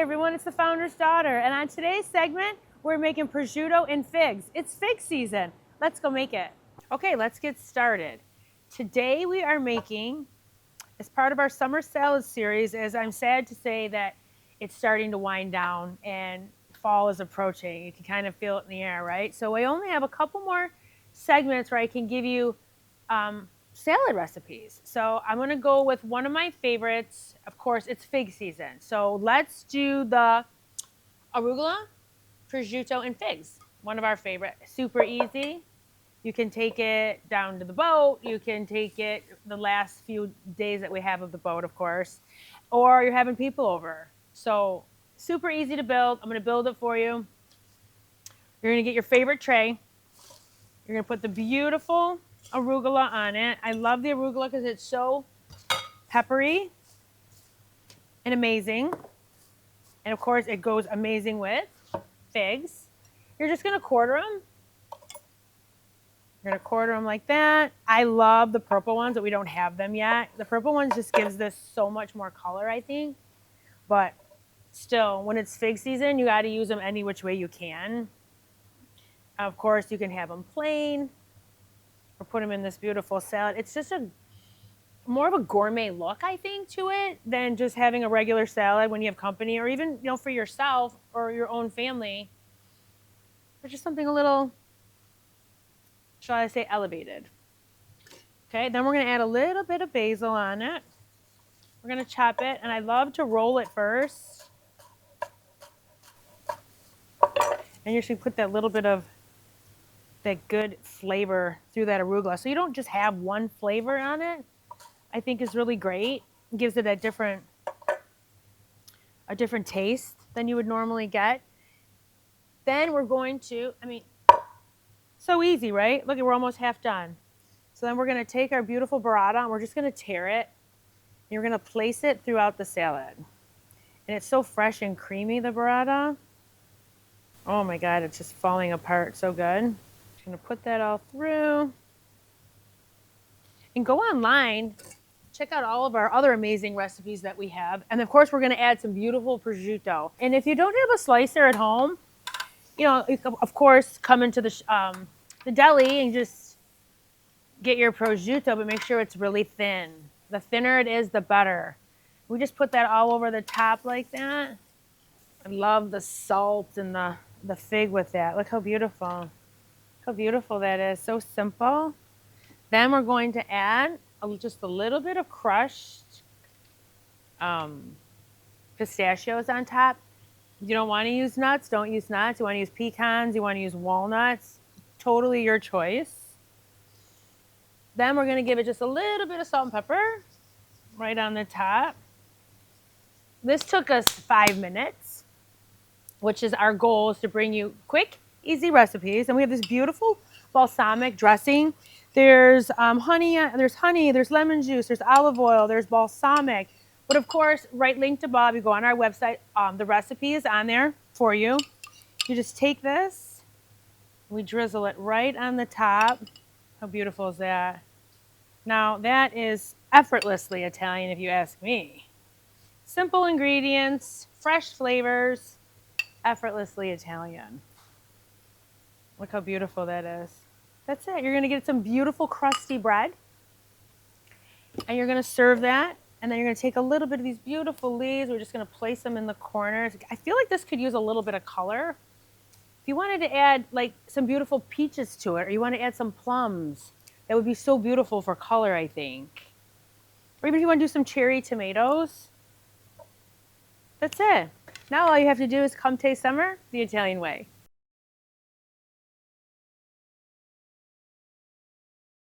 everyone, it's the Founder's Daughter, and on today's segment, we're making prosciutto and figs. It's fig season. Let's go make it. Okay, let's get started. Today we are making, as part of our summer salad series, as I'm sad to say that it's starting to wind down and fall is approaching. You can kind of feel it in the air, right? So I only have a couple more segments where I can give you salad recipes. So I'm gonna go with one of my favorites. Of course, it's fig season. So let's do the arugula, prosciutto, and figs. One of our favorite, super easy. You can take it down to the boat. You can take it the last few days that we have of the boat, of course, or you're having people over. So super easy to build. I'm gonna build it for you. You're gonna get your favorite tray. You're gonna put the beautiful arugula on it. I love the arugula because it's so peppery and amazing. And of course, it goes amazing with figs. You're just gonna quarter them. You're gonna quarter them like that. I love the purple ones, but we don't have them yet. The purple ones just gives this so much more color, I think. But still, when it's fig season, you gotta use them any which way you can. Of course, you can have them plain or put them in this beautiful salad. It's just more of a gourmet look, I think, to it than just having a regular salad when you have company, or even, for yourself or your own family. Or just something a little, shall I say, elevated. Okay, then we're gonna add a little bit of basil on it. We're gonna chop it, and I love to roll it first. And you should put that little bit of that good flavor through that arugula. So you don't just have one flavor on it. I think is really great. It gives it a different taste than you would normally get. Then we're going to, so easy, right? Look, we're almost half done. So then we're gonna take our beautiful burrata and we're just gonna tear it. And you're gonna place it throughout the salad. And it's so fresh and creamy, the burrata. Oh my God, it's just falling apart so good. Just gonna put that all through. And go online, check out all of our other amazing recipes that we have. And of course, we're gonna add some beautiful prosciutto. And if you don't have a slicer at home, you can, of course, come into the deli and just get your prosciutto, but make sure it's really thin. The thinner it is, the better. We just put that all over the top like that. I love the salt and the fig with that. Look how beautiful. How beautiful that is. So simple. Then we're going to add just a little bit of crushed pistachios on top. You don't want to use nuts, don't use nuts. You want to use pecans, you want to use walnuts. Totally your choice. Then we're going to give it just a little bit of salt and pepper right on the top. This took us 5 minutes, which is our goal, is to bring you quick, easy recipes. And we have this beautiful balsamic dressing. There's honey, there's lemon juice, there's olive oil, there's balsamic. But of course, right link above, you go on our website, the recipe is on there for you. You just take this, we drizzle it right on the top. How beautiful is that? Now that is effortlessly Italian if you ask me. Simple ingredients, fresh flavors, effortlessly Italian. Look how beautiful that is. That's it. You're gonna get some beautiful crusty bread and you're gonna serve that. And then you're gonna take a little bit of these beautiful leaves. We're just gonna place them in the corners. I feel like this could use a little bit of color. If you wanted to add like some beautiful peaches to it, or you want to add some plums, that would be so beautiful for color, I think. Or even if you want to do some cherry tomatoes. That's it. Now all you have to do is come taste summer the Italian way.